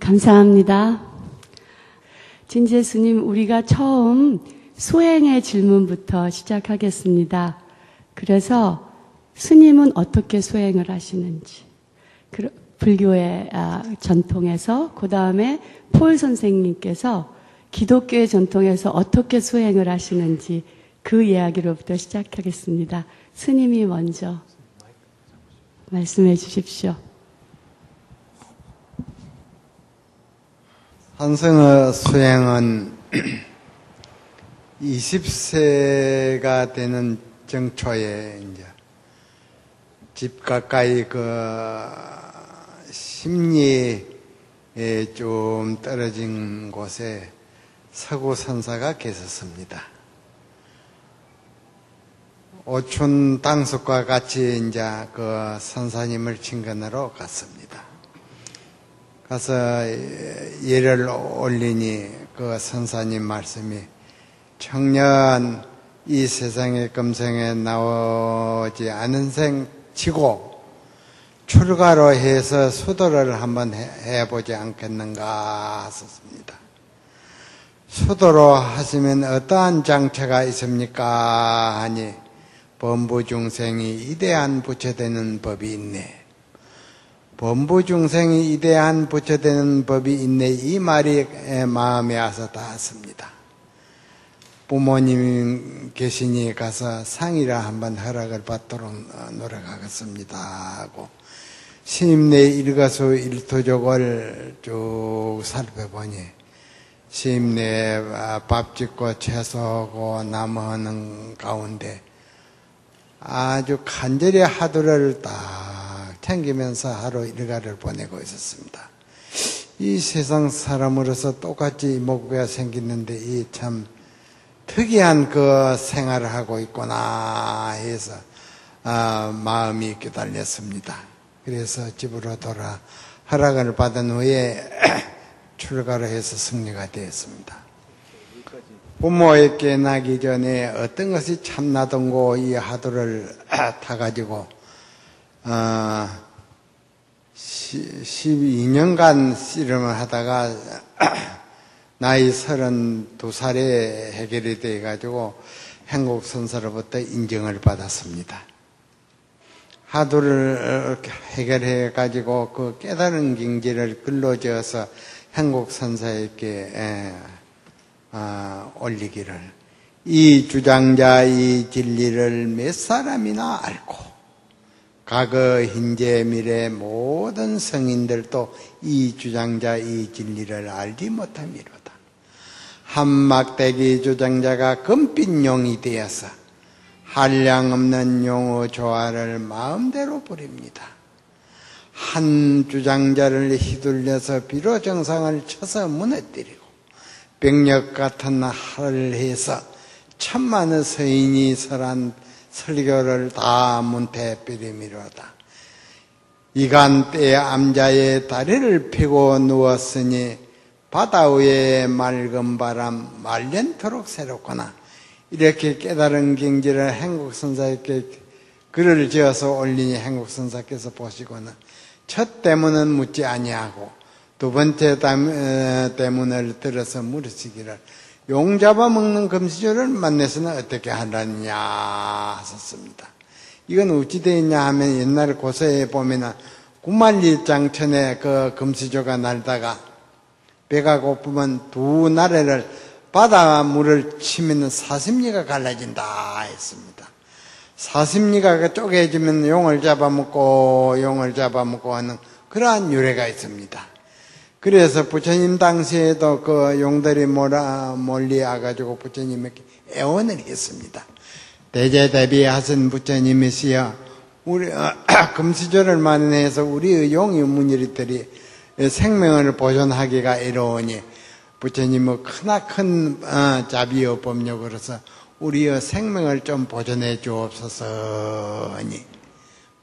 감사합니다. 진재 스님, 우리가 처음 수행의 질문부터 시작하겠습니다. 그래서 스님은 어떻게 수행을 하시는지, 불교의 전통에서, 그 다음에 폴 선생님께서 기독교의 전통에서 어떻게 수행을 하시는지 그 이야기로부터 시작하겠습니다. 스님이 먼저 말씀해 주십시오. 한성의 수행은 20세가 되는 정초에 이제 집 가까이 심리에 좀 떨어진 곳에 서구 선사가 계셨습니다. 오춘 당숙과 같이 이제 그 선사님을 친근하러 갔습니다. 가서 예를 올리니 그 선사님 말씀이 청년 이 세상의 금생에 나오지 않은 생 치고 출가로 해서 수도를 한번 해보지 않겠는가 하셨습니다. 수도로 하시면 어떠한 장처가 있습니까? 하니 범부중생이 이대한 부처되는 법이 있네. 범부중생이 이대한 부처되는 법이 있네. 이 말이 마음에 와서 닿았습니다. 부모님 계시니 가서 상이라 한번 허락을 받도록 노력하겠습니다 하고 스님네 일거수 일투족을 쭉 살펴보니 스님네 밥 짓고 채소하고 나무하는 가운데 아주 간절히 하루를 딱 챙기면서 하루 일과를 보내고 있었습니다. 이 세상 사람으로서 똑같이 이목구가 생겼는데 이 참 특이한 그 생활을 하고 있구나 해서 마음이 깨달렸습니다. 그래서 집으로 돌아 허락을 받은 후에 출가를 해서 승리가 되었습니다. 부모에게 나기 전에 어떤 것이 참나던고 이 하도를 타가지고 12년간 씨름을 하다가 나이 32살에 해결이 돼가지고 행국선사로부터 인정을 받았습니다. 하도를 해결해가지고 그 깨달은 경지를 글로 지어서 행국선사에게 올리기를 이 주장자 이 진리를 몇 사람이나 알고 과거 현재 미래 모든 성인들도 이 주장자 이 진리를 알지 못함이로다. 한막대기 주장자가 금빛 용이 되어서 한량없는 용의 조화를 마음대로 부립니다. 한 주장자를 휘둘려서 비로 정상을 쳐서 무너뜨리고 병력 같은 할을 해서 천만의 서인이 설한 설교를 다 문태비리미로다. 이간 때 암자의 다리를 펴고 누웠으니 바다 위에 맑은 바람 말년토록 새롭구나. 이렇게 깨달은 경지를 행국선사에게 글을 지어서 올리니 행국선사께서 보시고는 첫 대문은 묻지 아니하고 두 번째 대문을 들어서 물으시기를 용 잡아먹는 금시조를 만나서는 어떻게 하느냐 하셨습니다. 이건 어찌 되었냐 하면 옛날 고서에 보면은 구만리장천에 그 금시조가 날다가 배가 고프면 두 나래를 바닷물을 치면 사십리가 갈라진다 했습니다. 사십리가 쪼개지면 용을 잡아먹고 하는 그러한 유래가 있습니다. 그래서 부처님 당시에도 그 용들이 몰리 와가지고 부처님에게 애원을 했습니다. 대제대비하신 부처님이시여 우리 금시조를 만해서 우리의 용의 문일들이 생명을 보존하기가 어려우니 부처님의 크나큰 자비의 법력으로서 우리의 생명을 좀 보존해 주옵소서니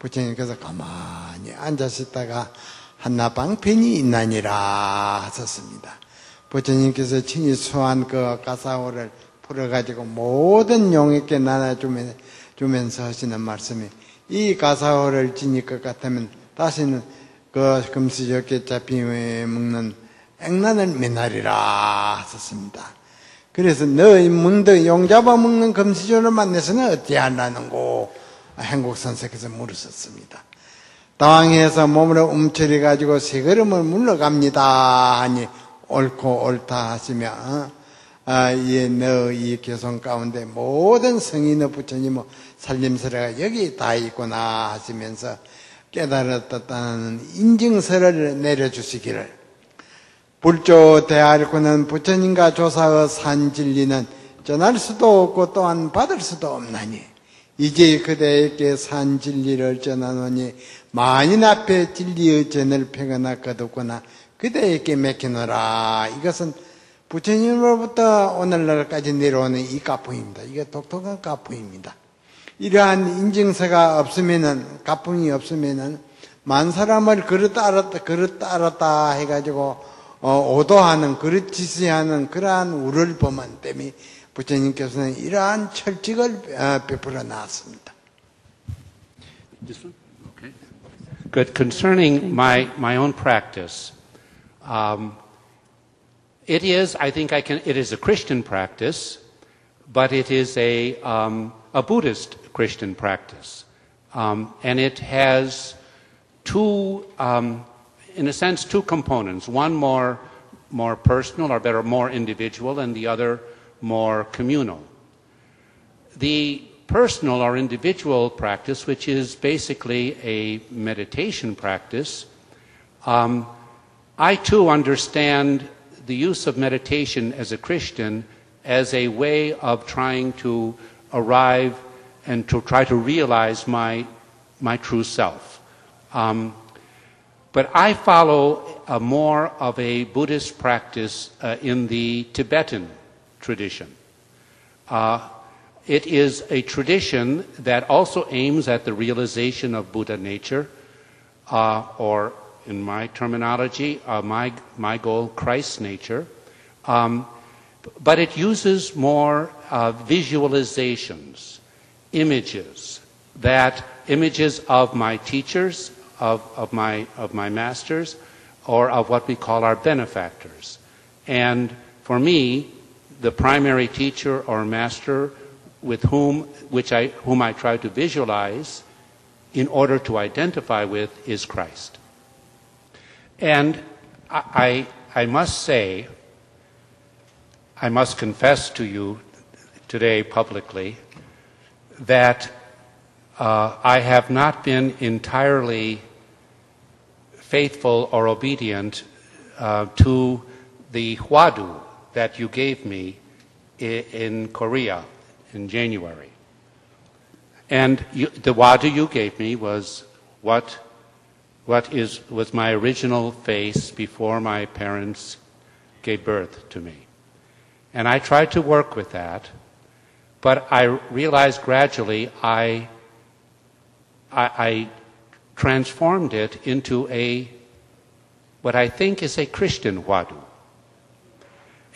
부처님께서 가만히 앉으셨다가 한나방편이 있나니라 하셨습니다. 부처님께서 친히 수한 그 가사호를 풀어가지고 모든 용에게 나눠주면서 하시는 말씀이 이 가사호를 지닐 것 같으면 다시는 그 금수저께 잡히먹는 액난을 메나리라 썼습니다. 그래서 너희 문득 용잡아 먹는 금시초를 만나서는 어찌하라는고 한국 선생께서 물으셨습니다. 당황해서 몸으로 움츠려가지고 세 걸음을 물러갑니다 하니 옳고 옳다 하시며 이 교성 가운데 모든 성인의 부처님의 살림서래가 여기 다 있구나 하시면서 깨달았다는 인증서를 내려주시기를 불조 대알고는 부처님과 조사의 산 진리는 전할 수도 없고 또한 받을 수도 없나니 이제 그대에게 산 진리를 전하노니 만인 앞에 진리의 전을 펴거나 거두거나 그대에게 맡기노라. 이것은 부처님으로부터 오늘날까지 내려오는 이 가풍입니다. 이게 독특한 가풍입니다. 이러한 인증서가 없으면은, 가풍이 없으면은 만 사람을 그릇 알았다 해가지고 오도하는, 그릇 지시하는 그러한 우를 범한 때문에 부처님께서는 이러한 철칙을 베풀어 놨습니다. This one? Okay. Good. Concerning my own practice, it is, I think it is a Christian practice, but it is a Buddhist Christian practice. And it has two, in a sense, two components. One more personal, or better, more individual, and the other more communal. The personal or individual practice, which is basically a meditation practice, I too understand the use of meditation as a Christian as a way of trying to arrive and to try to realize my true self. But I follow more of a Buddhist practice in the Tibetan tradition. It is a tradition that also aims at the realization of Buddha nature, or in my terminology, my goal, Christ's nature. But it uses more visualizations, images of my teachers, of my masters, or of what we call our benefactors. And for me, the primary teacher or master with whom I try to visualize in order to identify with is Christ. And I must say, I must confess to you today publicly that I have not been entirely faithful or obedient to the hwadu that you gave me in Korea in January. And the hwadu you gave me was was my original face before my parents gave birth to me. And I tried to work with that, but I realized gradually I transformed it into what I think is a Christian hwadu.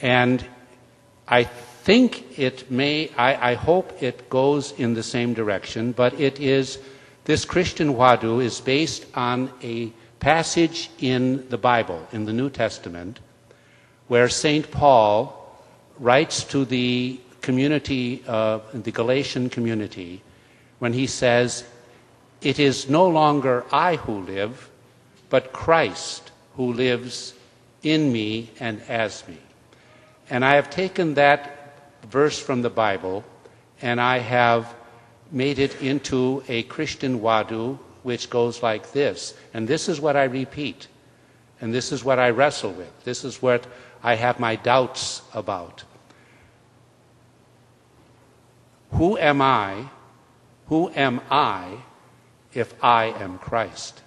And I think I hope it goes in the same direction, but this Christian hwadu is based on a passage in the Bible, in the New Testament, where St. Paul writes to the community, the Galatian community, when he says, "It is no longer I who live, but Christ who lives in me and as me." And I have taken that verse from the Bible and I have made it into a Christian hwadu which goes like this. And this is what I repeat. And this is what I wrestle with. This is what I have my doubts about. Who am I? Who am I if I am Christ?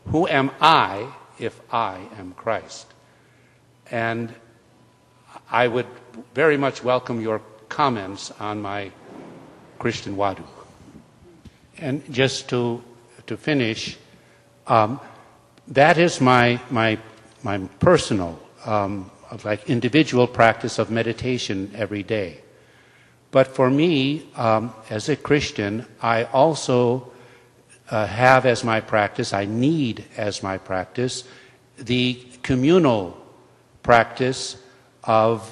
Who am I if I am Christ? And I would very much welcome your comments on my Christian hwadu. And just to finish, that is my personal, like individual practice of meditation every day. But for me, as a Christian, I also have as my practice, I need as my practice, the communal practice of,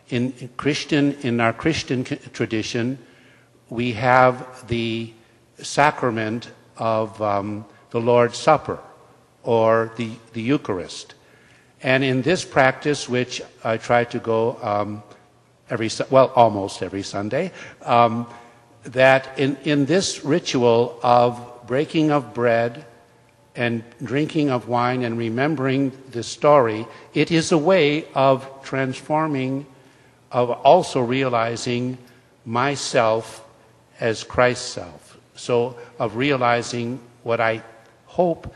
in our Christian tradition, we have the sacrament of the Lord's Supper or the Eucharist. And in this practice, which I try to go almost every Sunday, that in this ritual of breaking of bread and drinking of wine and remembering the story, it is a way of transforming, of also realizing myself as Christ's self. So of realizing what I hope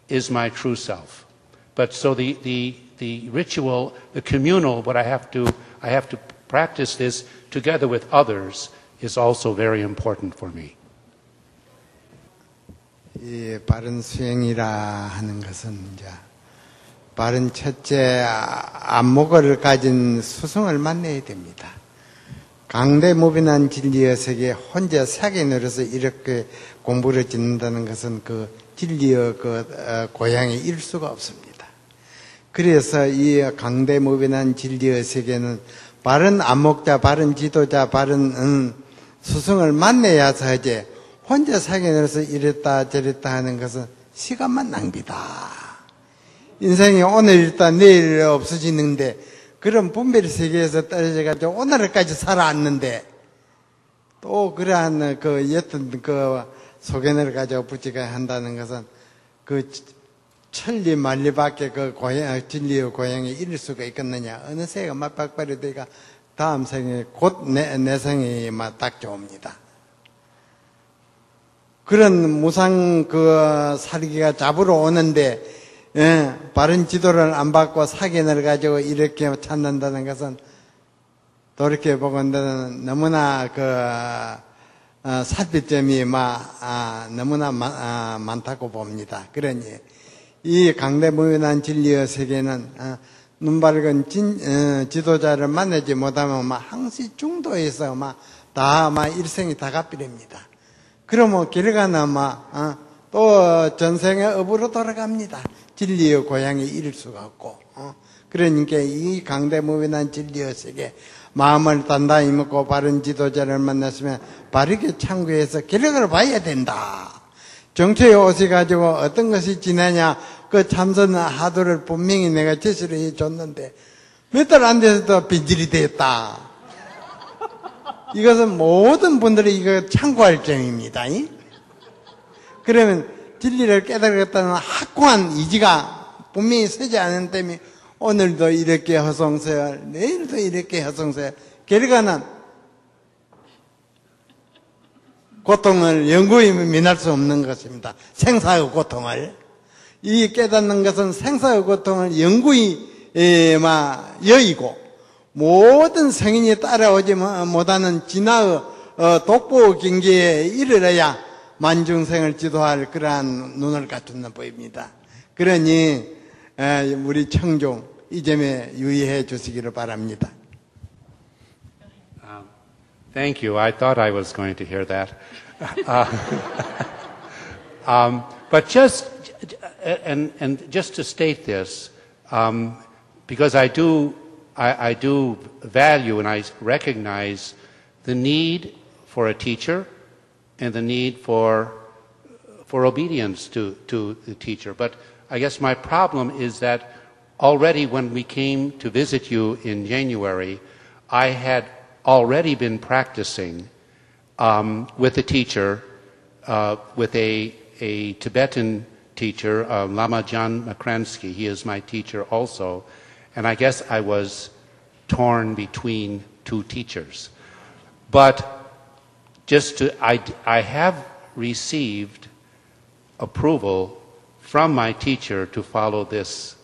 is my true self. But so the ritual, the communal, what I have to practice this together with others is also very important for me. 이 바른 수행이라 하는 것은 이제 바른 첫째 안목을 가진 스승을 만나야 됩니다. 강대무빈한 진리의 세계에 혼자 사기 노려서 이렇게 공부를 짓는다는 것은 그 진리의 고향에 이를 수가 없습니다. 그래서 이 강대무빈한 진리의 세계는 바른 안목자, 바른 지도자, 바른 스승을 만나야서 하지 혼자 사기 노려서 이랬다 저랬다 하는 것은 시간만 낭비다. 인생이 오늘 있다 내일 없어지는데 그런 분별 세계에서 떨어져가지고 오늘까지 살아왔는데 또 그러한 여튼 소견을 가지고 붙이게 한다는 것은 천리 만리밖에 진리의 고향에 이를 수가 있겠느냐. 어느 새가 맞박발이 되니까 다음 생에 곧 내 생이 딱 좋습니다. 그런 무상 살기가 잡으러 오는데 바른 지도를 안 받고 사견을 가지고 이렇게 찾는다는 것은 돌이켜 보건대는 너무나 살피점이 너무나 많다고 봅니다. 그러니 이 강대무변한 진리의 세계는 눈 밝은 지도자를 만나지 못하면 항시 중도에서 다 일생이 다 갚이랍니다. 그러면 결과는 또 전생의 업으로 돌아갑니다. 진리의 고향에 이를 수가 없고. 그러니까 이 강대무변한 진리의 세계, 마음을 단단히 먹고 바른 지도자를 만났으면 바르게 참고해서 결과를 봐야 된다. 정초에 오셔가지고 어떤 것이 지나냐, 그 참선 하도를 분명히 내가 제시를 해줬는데 몇 달 안 돼서 빈질이 됐다. 이것은 모든 분들이 이거 참고할 점입니다. 그러면 진리를 깨달았다는 확고한 의지가 분명히 서지 않은 때문에 오늘도 이렇게 허송세월, 내일도 이렇게 허송세월, 결과는 고통을 영구히 면할 수 없는 것입니다. 생사의 고통을. 이 깨닫는 것은 생사의 고통을 영구히 여의고 모든 성인이 따라오지 못하는 진화의 독보 경계에 이르러야 만중생을 지도할 그러한 눈을 갖춘다 보입니다. 그러니 우리 청중 이 점에 유의해 주시기를 바랍니다. Thank you. I thought I was going to hear that. But just to state this, because I do value and I recognize the need for a teacher and the need for obedience to the teacher. But I guess my problem is that already when we came to visit you in January, I had already been practicing with a teacher, with a Tibetan teacher, Lama Jan Makransky. He is my teacher also. And I guess I was torn between two teachers. But I have received approval from my teacher to follow this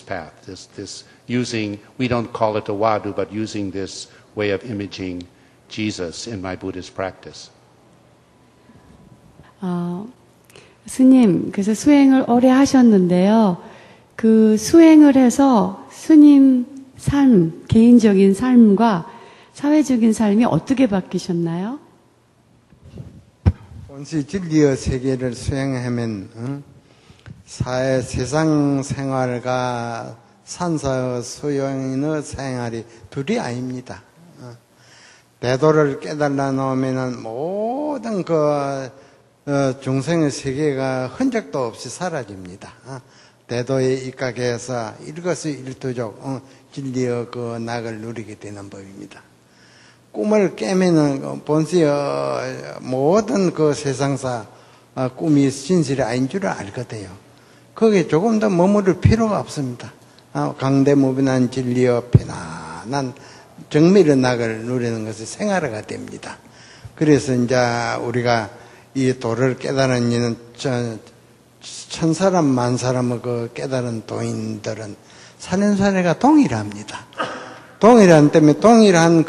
path, this using, we don't call it a wadu, but using this way of imaging Jesus in my Buddhist practice. 스님, 그래서 수행을 오래 하셨는데요. 그 수행을 해서 스님 삶, 개인적인 삶과 사회적인 삶이 어떻게 바뀌셨나요? 온시 진리의 세계를 수행하면 세상 생활과 산사 수용인의 생활이 둘이 아닙니다. 대도를 깨달아 놓으면은 모든 중생의 세계가 흔적도 없이 사라집니다. 대도에 입각해서 일거수일투족 진리의 그 낙을 누리게 되는 법입니다. 꿈을 깨면은 본시의 모든 그 세상사 꿈이 진실이 아닌 줄을 알거든요. 거기에 조금 더 머무를 필요가 없습니다. 강대무변한 진리의 편안한 정밀의 낙을 누리는 것이 생활화가 됩니다. 그래서 이제 우리가 이 도를 깨달은 이는 천사람 만사람의 그 깨달은 도인들은 사는사례가 동일합니다. 동일한 때문에 동일한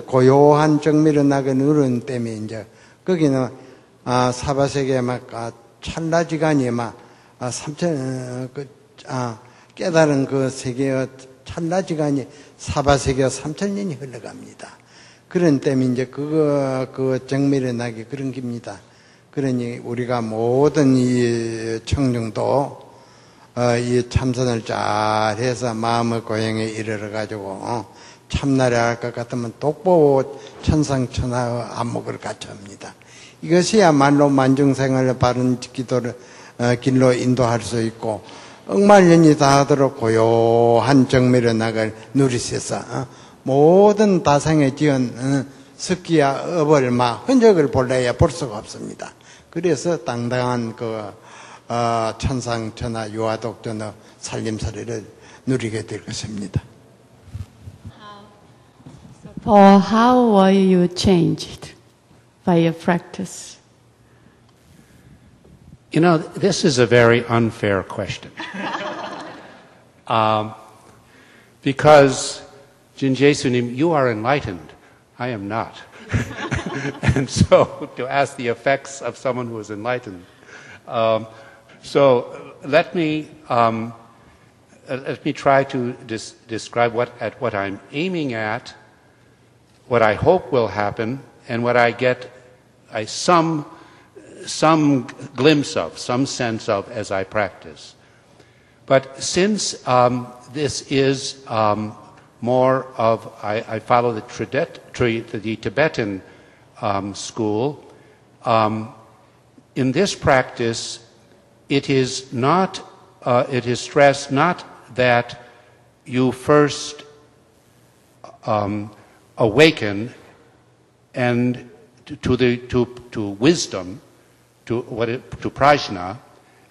고요한 정밀의 낙을 누르는 때문에 이제 거기는 사바세계 막 찰나지간이 막 깨달은 그 세계의 찰나지간이 사바세계 3000년이 흘러갑니다. 그런 때문에 이제 그 정밀의 낙이 그런 겁니다. 그러니 우리가 모든 이 청중도 이 참선을 잘 해서 마음의 고향에 이르러가지고 참나라 할 것 같으면 독보 천상천하의 안목을 갖춰옵니다. 이것이야말로 만중생활의 바른 기도를 길로 인도할 수 있고 억만년이 다하도록 고요한 정밀의 낙을 누리셔서 모든 다생에 지은 습기와 업을 흔적을 볼래야 볼 수가 없습니다. 그래서 당당한 천상천하 유아독존의 살림살이를 누리게 될 것입니다. Paul, how were you changed by your practice? You know, this is a very unfair question. Because, Jinje Sunim, you are enlightened. I am not. And so, to ask the effects of someone who is enlightened. So, let me try to describe what I'm aiming at, what I hope will happen, and what I get some glimpse of, some sense of as I practice. But since this is more of, I follow the Tibetan school, in this practice, it is stressed not that you first awaken and to wisdom, to prajna,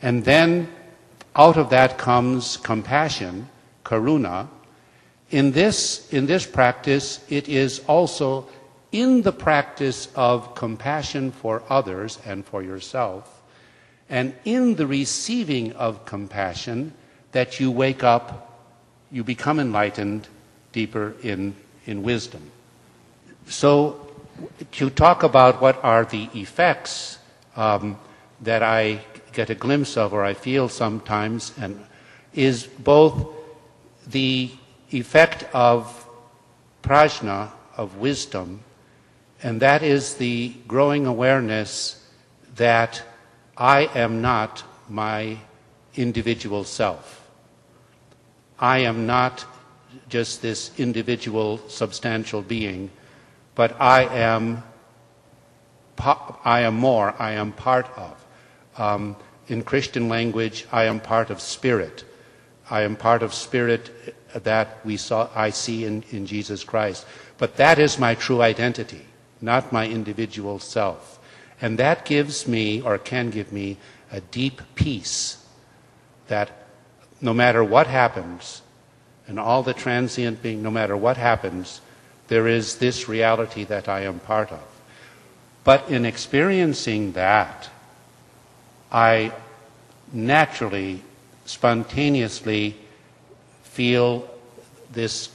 and then out of that comes compassion, karuna. In this practice, it is also in the practice of compassion for others and for yourself, and in the receiving of compassion, that you wake up, you become enlightened deeper in wisdom. So, to talk about what are the effects that I get a glimpse of or I feel sometimes, and is both the effect of prajna, of wisdom, and that is the growing awareness that I am not my individual self. I am not just this individual substantial being, but I am more, I am part of. In Christian language, I am part of spirit. I am part of spirit that I see in Jesus Christ. But that is my true identity, not my individual self. And that gives me, or can give me, a deep peace that no matter what happens, and all the transient being, no matter what happens, there is this reality that I am part of. But in experiencing that, I naturally, spontaneously feel this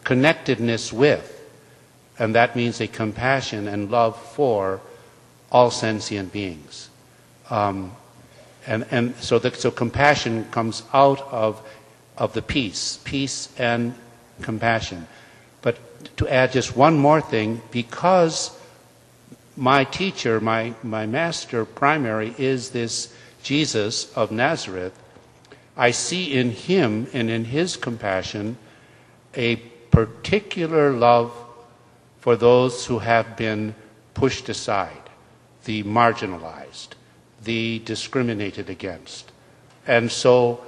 connectedness with, and that means a compassion and love for all sentient beings. So compassion comes out of the peace and compassion. But to add just one more thing, because my teacher, my master primary is this Jesus of Nazareth, I see in him and in his compassion a particular love for those who have been pushed aside, the marginalized, the discriminated against. And so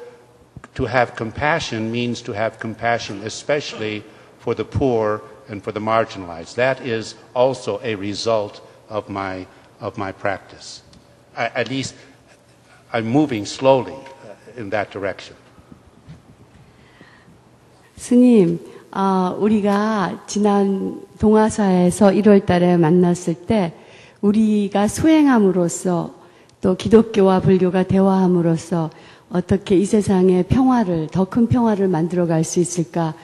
to have compassion means to have compassion especially for the poor and for the marginalized. That is also a result of my practice. At least I'm moving slowly in that direction. 스님, 우리가 지난 동아사에서 1월 달에 만났을 때 우리가 수행함으로써 또 기독교와 불교가 대화함으로써 어떻게 이 세상의 평화를, 더 큰 평화를 만들어갈 수 있을까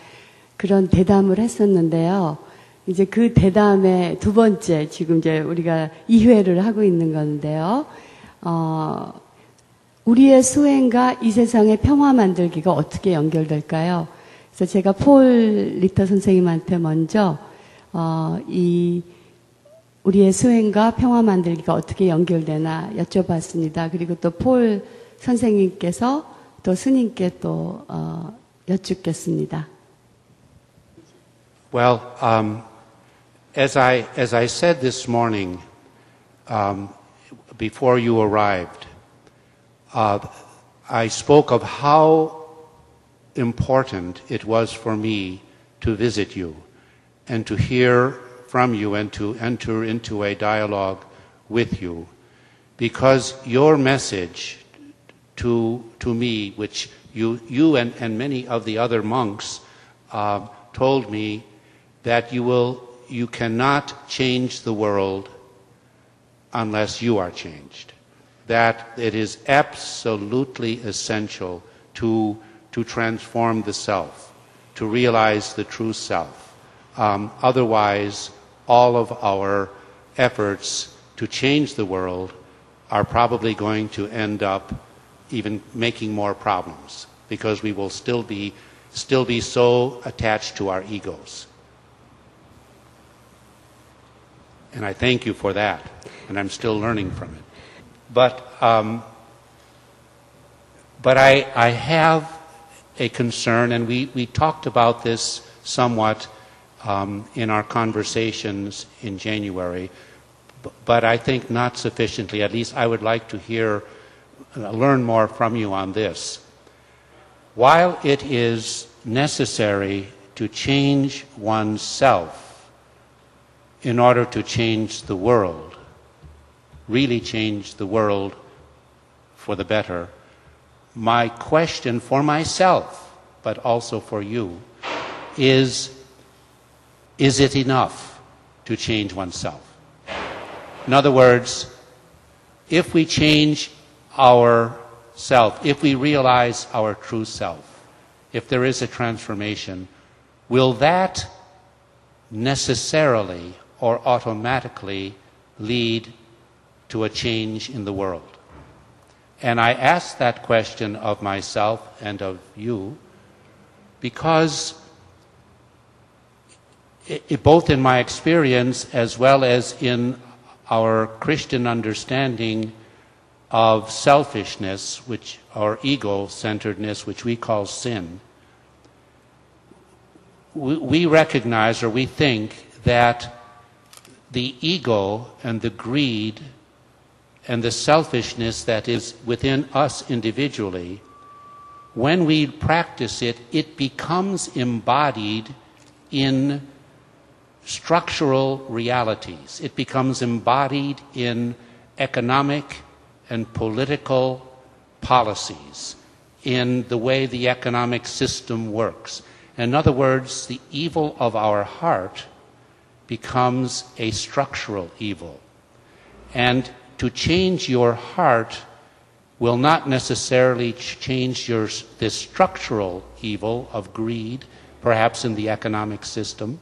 그런 대담을 했었는데요. 이제 그 대담의 두 번째, 지금 이제 우리가 2회를 하고 있는 건데요. 우리의 수행과 이 세상의 평화 만들기가 어떻게 연결될까요? 그래서 제가 폴 리터 선생님한테 먼저 우리의 수행과 평화 만들기가 어떻게 연결되나 여쭤봤습니다. 그리고 또 폴 선생님께서 또 스님께 또 여쭙겠습니다. Well, as I said this morning, before you arrived, I spoke of how important it was for me to visit you and to hear from you and to enter into a dialogue with you, because your message to me, which you and many of the other monks told me, that you cannot change the world unless you are changed. That it is absolutely essential to transform the self, to realize the true self. Otherwise, all of our efforts to change the world are probably going to end up even making more problems, because we will still be so attached to our egos. And I thank you for that, and I'm still learning from it. But I have a concern, and we talked about this somewhat in our conversations in January, but I think not sufficiently. At least I would like to learn more from you on this. While it is necessary to change oneself in order to change the world, really change the world for the better, my question for myself, but also for you, is it enough to change oneself? In other words, if we change our self, if we realize our true self, if there is a transformation, will that necessarily or automatically lead to a change in the world? And I ask that question of myself and of you because both in my experience as well as in our Christian understanding of selfishness, or ego-centeredness, which we call sin, we recognize, or we think, that the ego and the greed and the selfishness that is within us individually, when we practice it, it becomes embodied in structural realities. It becomes embodied in economic and political policies, in the way the economic system works. In other words, the evil of our heart becomes a structural evil. And to change your heart will not necessarily change this structural evil of greed, perhaps in the economic system,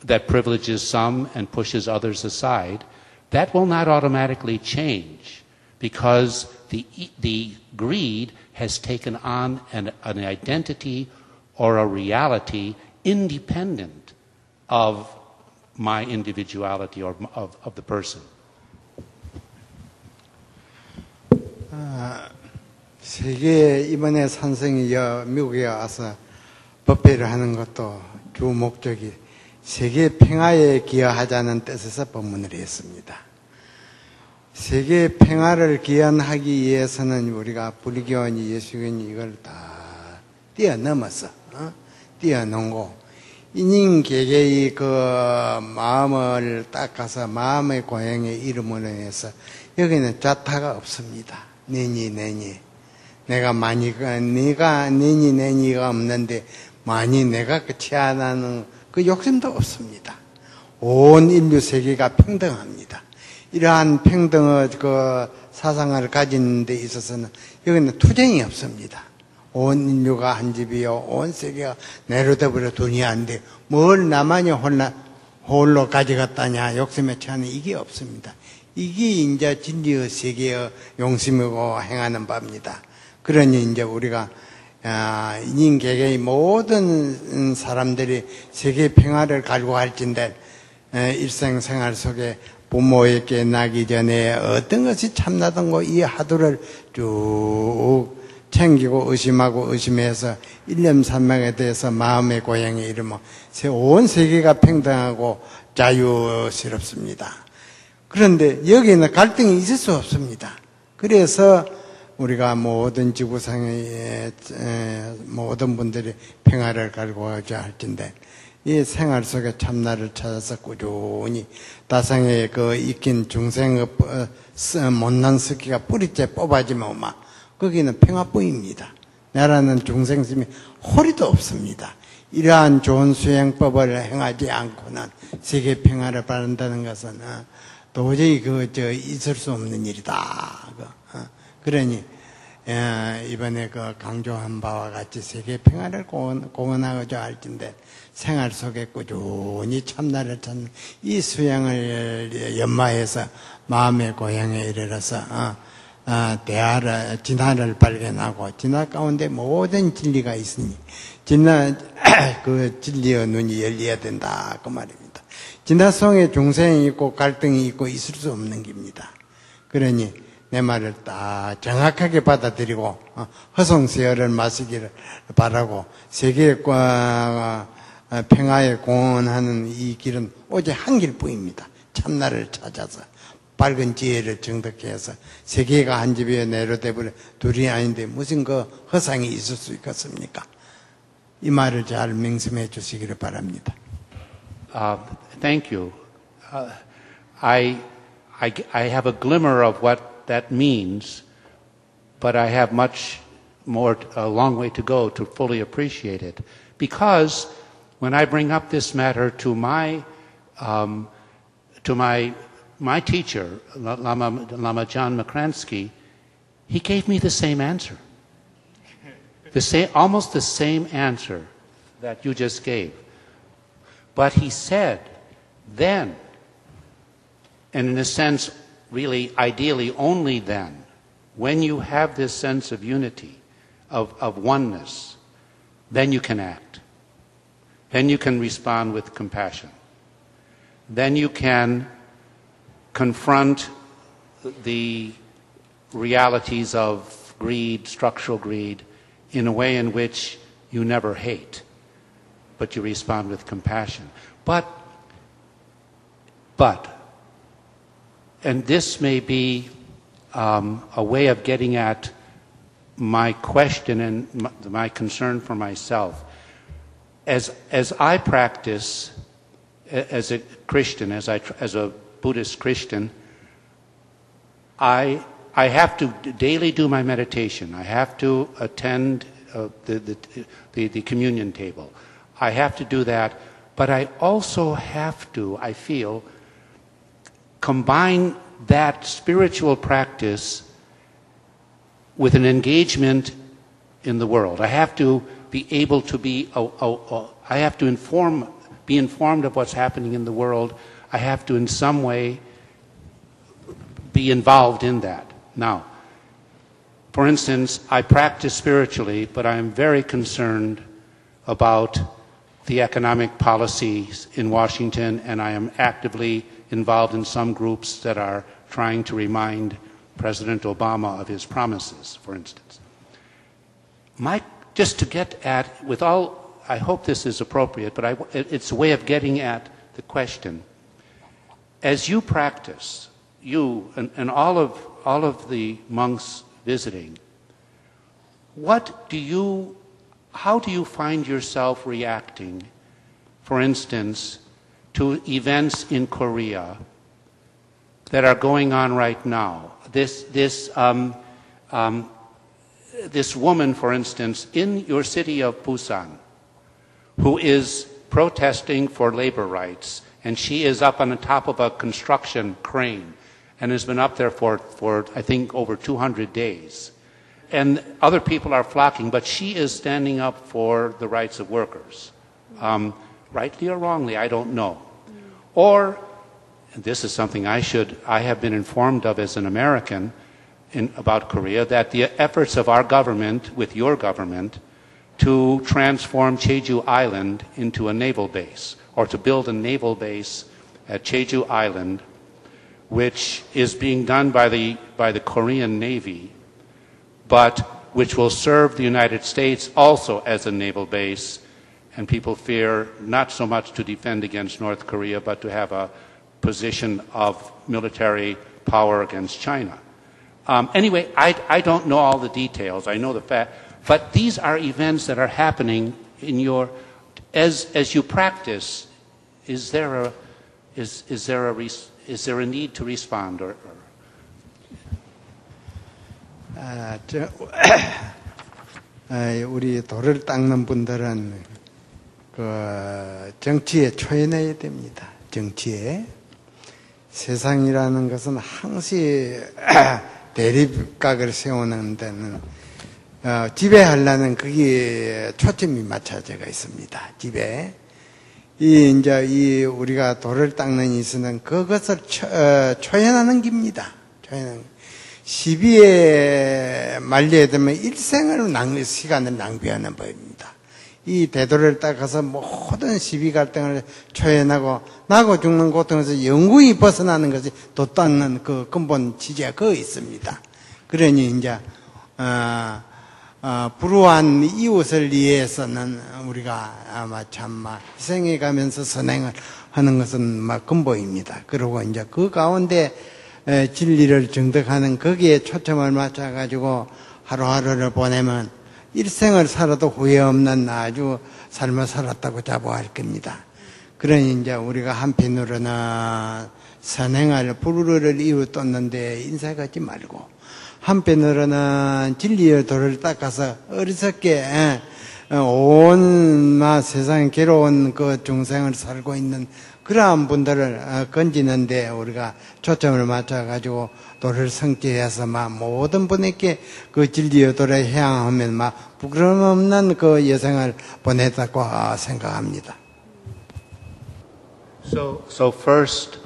that privileges some and pushes others aside. That will not automatically change because the greed has taken on an identity or a reality independent of my individuality or of the person. 세계 이번에 산성이 미국에 와서 법회를 하는 것도 주 목적이 세계 평화에 기여하자는 뜻에서 법문을 했습니다. 세계 평화를 기원하기 위해서는 우리가 불교니 예수교니 이걸 다 뛰어넘어서 뛰어넘고 인인개개의 그 마음을 닦아서 마음의 고향의 이름으로 해서 여기는 자타가 없습니다. 내니 내가 많이 네가 내니가 없는데 많이 내가 취하는 그 욕심도 없습니다. 온 인류 세계가 평등합니다. 이러한 평등의 그 사상을 가진 데 있어서는 여기는 투쟁이 없습니다. 온 인류가 한 집이요, 온 세계가 내로돼버려 두니아인데 뭘 나만이 홀로 가져갔다냐 욕심에 취하는 이게 없습니다. 이게 이제 진리의 세계의 용심이고 행하는 바입니다. 그러니 이제 우리가 인개개의 모든 사람들이 세계 평화를 갈구할진데 일생생활 속에 부모에게 나기 전에 어떤 것이 참나든고 이 하도를 쭉 챙기고 의심하고 의심해서 일념산명에 대해서 마음의 고향에 이르면 온 세계가 평등하고 자유스럽습니다. 그런데 여기는 갈등이 있을 수 없습니다. 그래서 우리가 모든 지구상의 모든 분들이 평화를 갈구하자 할진데 이 생활 속에 참나를 찾아서 꾸준히 다상에 그 익힌 중생의 못난 습기가 뿌리째 뽑아지면 거기는 평화뿐입니다. 나라는 중생심이 허리도 없습니다. 이러한 좋은 수행법을 행하지 않고는 세계 평화를 바란다는 것은 도저히 있을 수 없는 일이다. 그러니 이번에 그 강조한 바와 같이 세계 평화를 공헌하고자 할진데 생활 속에 꾸준히 참나를 찾는 이 수행을 연마해서 마음의 고향에 이르러서 진화를 발견하고 진화 가운데 모든 진리가 있으니 그 진리의 눈이 열려야 된다 그 말입니다. 진화 속에 중생이 있고 갈등이 있고 있을 수 없는 겁니다. 그러니 내 말을 딱 정확하게 받아들이고 허송세월을 마시기를 바라고 세계과 평화에 공헌하는 이 길은 오직 한 길뿐입니다. 참나를 찾아서 밝은 지혜를 정득해서 세계가 한 집에 내려돼버려 둘이 아닌데 무슨 그 허상이 있을 수 있겠습니까? 이 말을 잘 명심해 주시기를 바랍니다. Thank you. I have a glimmer of what that means, but I have a long way to go to fully appreciate it. Because when I bring up this matter to my teacher, Lama John Makransky, he gave me the same answer. Almost the same answer that you just gave. But he said then, and in a sense, really ideally only then, when you have this sense of unity, of oneness, then you can act. Then you can respond with compassion. Then you can confront the realities of greed, structural greed, in a way in which you never hate, but you respond with compassion. But, and this may be a way of getting at my question and my concern for myself. As I practice as a Christian, as a Buddhist Christian, I have to daily do my meditation. I have to attend the communion table. I have to do that, but I also have to, I feel, combine that spiritual practice with an engagement in the world. I have to be able to I have to be informed of what's happening in the world. I have to in some way be involved in that. Now, for instance, I practice spiritually, but I am very concerned about the economic policies in Washington, and I am actively involved in some groups that are trying to remind President Obama of his promises, for instance. Just to get at, with all, I hope this is appropriate, but it's a way of getting at the question. As you practice, you and all of the monks visiting, how do you find yourself reacting, for instance, to events in Korea that are going on right now? This woman, for instance, in your city of Busan, who is protesting for labor rights, and she is up on the top of a construction crane and has been up there for I think, over 200 days. And other people are flocking, but she is standing up for the rights of workers. Rightly or wrongly, I don't know. Or, and this is something I have been informed of as an American about Korea, that the efforts of our government, with your government, to transform Jeju Island into a naval base, or to build a naval base at Jeju Island, which is being done by the Korean Navy, but which will serve the United States also as a naval base, and people fear not so much to defend against North Korea, but to have a position of military power against China. Anyway, I don't know all the details. I know the fact, but these are events that are happening in your, as you practice. Is there a need to respond or? 우리 돌을 닦는 분들은 그 정치에 초연해야 됩니다. 정치에. 세상이라는 것은 항시 대립각을 세우는 데는 지배하려는 거기에 초점이 맞춰져 있습니다. 지배. 이제 우리가 돌을 닦는 이수는 그것을 초연하는 겁니다. 시비에 말려야 되면 일생을 시간을 낭비하는 법입니다. 이 대도를 닦아서 모든 시비 갈등을 초연하고 나고 죽는 고통에서 영구히 벗어나는 것이 도 닦는 그 근본 지지가 거기 있습니다. 그러니 이제 불우한 이웃을 위해서는 우리가 아마 참 희생해 가면서 선행을 하는 것은 근본입니다. 그리고 이제 그 가운데 진리를 정득하는 거기에 초점을 맞춰가지고 하루하루를 보내면 일생을 살아도 후회 없는 아주 삶을 살았다고 자부할 겁니다. 그러니 이제 우리가 한편으로는 선행할 불우를 이웃돕는데 인사하지 말고, 한편으로는 진리의 도를 닦아서 어리석게 온 세상에 괴로운 그 중생을 살고 있는 그러한 분들을 건지는데 우리가 초점을 맞춰가지고 도를 성취해서 모든 분에게 그 진리의 도를 향하면 부끄러움 없는 그 여생을 보냈다고 생각합니다. So first,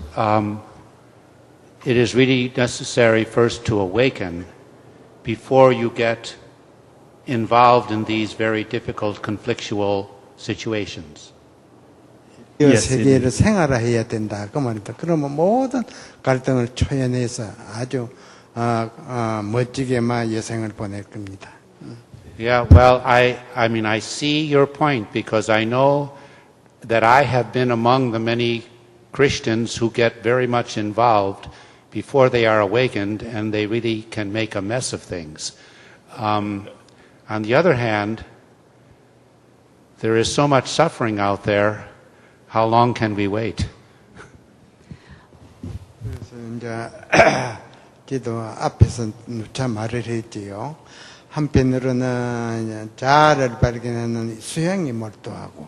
it is really necessary first to awaken before you get involved in these very difficult conflictual situations. 이 세계를 생활해야 된다 그 말입니다. 그러면 모든 갈등을 초연해서 아주 멋지게 여생을 보낼 겁니다. Yeah, well, I mean, I see your point because I know that I have been among the many Christians who get very much involved before they are awakened, and they really can make a mess of things. On the other hand, there is so much suffering out there. How long can we wait? 그래서 이제 기도 앞에서 누차 말을 했지요. 한편으로는 자아를 발견하는 수행에 몰두하고,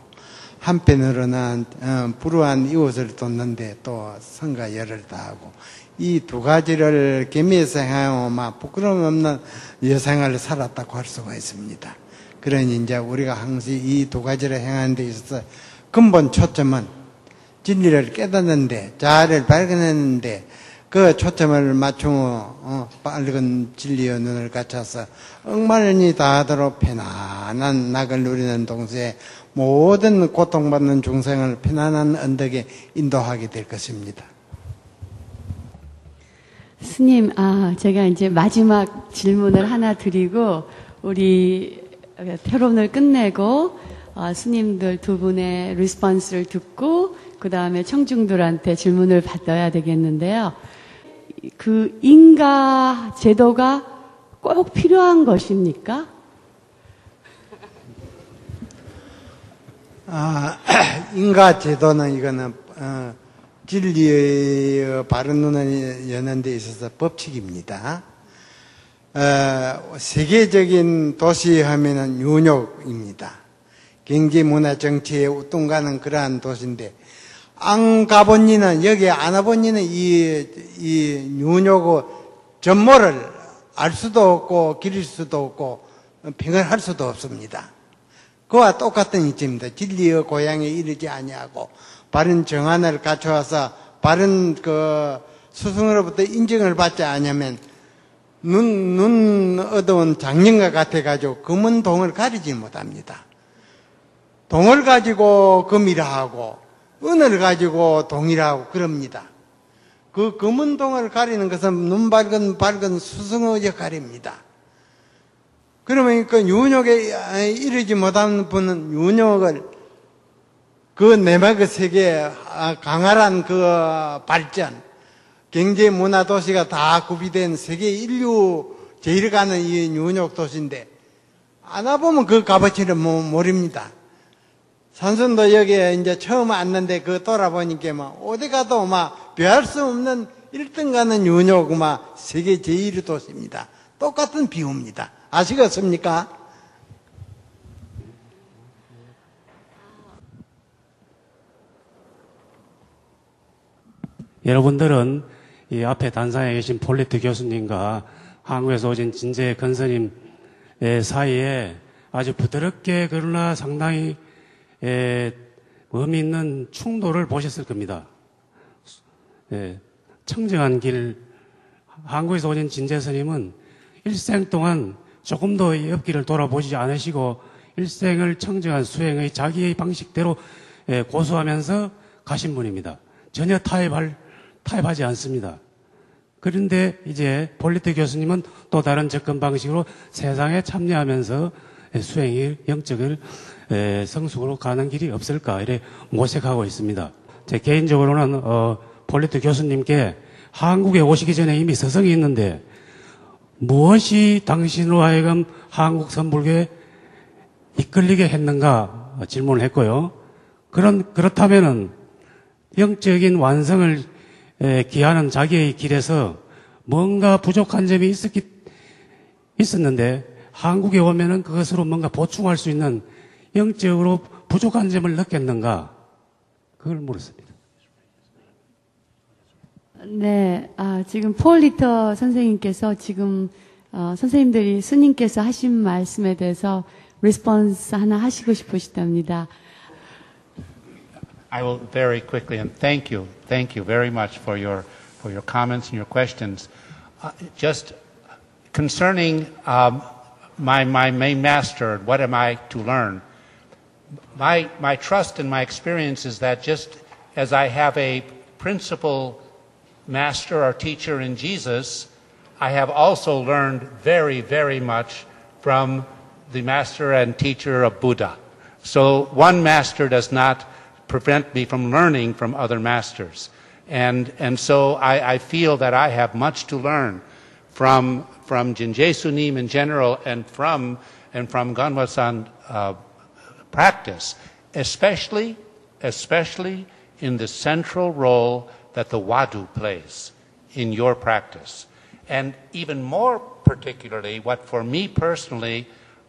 한편으로는 불우한 이웃을 돕는데 또 성과 열을 다하고, 이 두 가지를 겸해서 행하면 부끄러움 없는 여생을 살았다고 할 수가 있습니다. 그러니 이제 우리가 항상 이 두 가지를 행하는 데 있어서 근본 초점은 진리를 깨닫는데, 자아를 발견했는데 그 초점을 맞추고 밝은 진리의 눈을 갖춰서 억만이 다하도록 편안한 낙을 누리는 동시에 모든 고통받는 중생을 편안한 언덕에 인도하게 될 것입니다. 스님, 제가 이제 마지막 질문을 하나 드리고, 우리 토론을 끝내고, 스님들 두 분의 리스폰스를 듣고, 그 다음에 청중들한테 질문을 받아야 되겠는데요. 그 인가 제도가 꼭 필요한 것입니까? 인가 제도는 이거는 진리의 바른 눈을 여는 데 있어서 법칙입니다. 세계적인 도시 하면은 뉴욕입니다. 경제, 문화, 정치에 우뚱가는 그러한 도시인데, 안 가본 이는, 여기 안 와본 이는 이 뉴욕의 전모를 알 수도 없고, 기릴 수도 없고, 평을 수도 없습니다. 그와 똑같은 이점입니다. 진리의 고향에 이르지 아니하고, 바른 정안을 갖춰와서, 바른 스승으로부터 인정을 받지 않으면, 눈 어두운 장년과 같아가지고, 검은 동을 가리지 못합니다. 동을 가지고 금이라 하고, 은을 가지고 동이라 하고, 그럽니다. 그 검은 동을 가리는 것은 눈 밝은 스승의 역할입니다. 그러면 그 윤욕에 이르지 못하는 분은 윤욕을 그 내막의 세계에 강활한 그 발전, 경제, 문화 도시가 다 구비된 세계 인류 제일 가는 이 윤욕 도시인데, 안 와보면 그 값어치를 모릅니다. 산선도 여기에 이제 처음 왔는데 돌아보니까 어디 가도 비할 수 없는 1등 가는 윤욕 세계 제1위 도시입니다. 똑같은 비유입니다. 아시겠습니까? 여러분들은 이 앞에 단상에 계신 폴리트 교수님과 한국에서 오신 진재 근스님 사이에 아주 부드럽게 그러나 상당히 의미 있는 충돌을 보셨을 겁니다. 청정한 길, 한국에서 오신 진재 스님은 일생 동안 조금도 이 옆길을 돌아보지 않으시고 일생을 청정한 수행의 자기의 방식대로 고수하면서 가신 분입니다. 전혀 타협하지 않습니다. 그런데 이제 폴리트 교수님은 또 다른 접근 방식으로 세상에 참여하면서 수행의 영적을 성숙으로 가는 길이 없을까 이래 모색하고 있습니다. 제 개인적으로는 폴리트 교수님께 한국에 오시기 전에 이미 서성이 있는데 무엇이 당신으로 하여금 한국 선불교에 이끌리게 했는가 질문을 했고요. 그렇다면은 영적인 완성을 기하는 자기의 길에서 뭔가 부족한 점이 있었는데 한국에 오면은 그것으로 뭔가 보충할 수 있는 영적으로 부족한 점을 느꼈는가? 그걸 물었습니다. 네, 지금 폴 리터 선생님께서 지금 선생님들이 스님께서 하신 말씀에 대해서 리스폰스 하나 하시고 싶으시답니다. I will very quickly, and thank you very much for your comments and your questions. Just concerning my main master, what am I to learn? My trust and my experience is that just as I have a principal master or teacher in Jesus, I have also learned very, very much from the master and teacher of Buddha. So one master does not prevent me from learning from other masters. And so I feel that I have much to learn from Jinje Sunim in general and from Ganwa-san practice, especially in the central role that the Wadu plays in your practice. And even more particularly, what for me personally,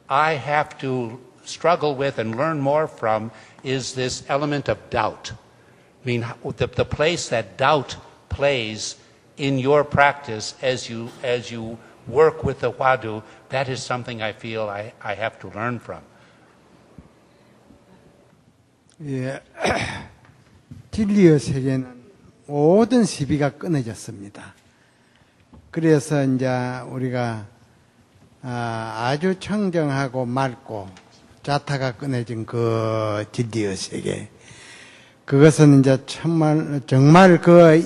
I have to struggle with and learn more from is this element of doubt. I mean, the place that doubt plays in your practice as you work with the Wadu, that is something I feel I have to learn from. 예, 진리의 세계는 모든 시비가 끊어졌습니다. 그래서 이제 우리가 아주 청정하고 맑고 자타가 끊어진 그 진리의 세계, 그것은 이제 정말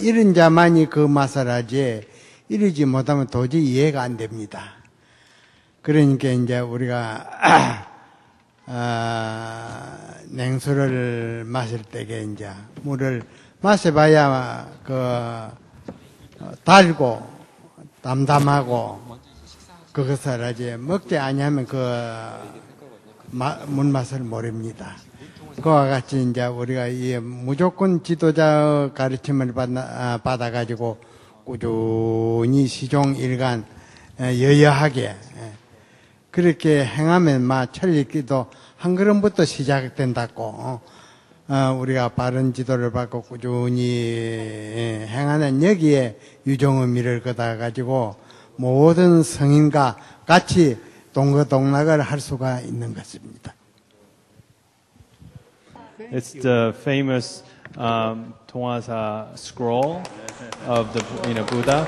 이런 자만이 그 맛을 하지, 이러지 못하면 도저히 이해가 안 됩니다. 그러니까 이제 우리가 냉수를 마실 때게 이제 물을 마셔봐야 달고 담담하고 그것을 아주 먹지 아니하면 물맛을 모릅니다. 그와 같이 이제 우리가 이 무조건 지도자 가르침을 받아가지고 꾸준히 시종일관 여여하게 그렇게 행하면 천리기도 한 걸음부터 시작된다고 우리가 바른 지도를 받고 꾸준히 행하는 여기에 유종의미를 걷어가지고 모든 성인과 같이 동거동락을 할 수가 있는 것입니다. It's the famous Dongasa scroll of the Buddha.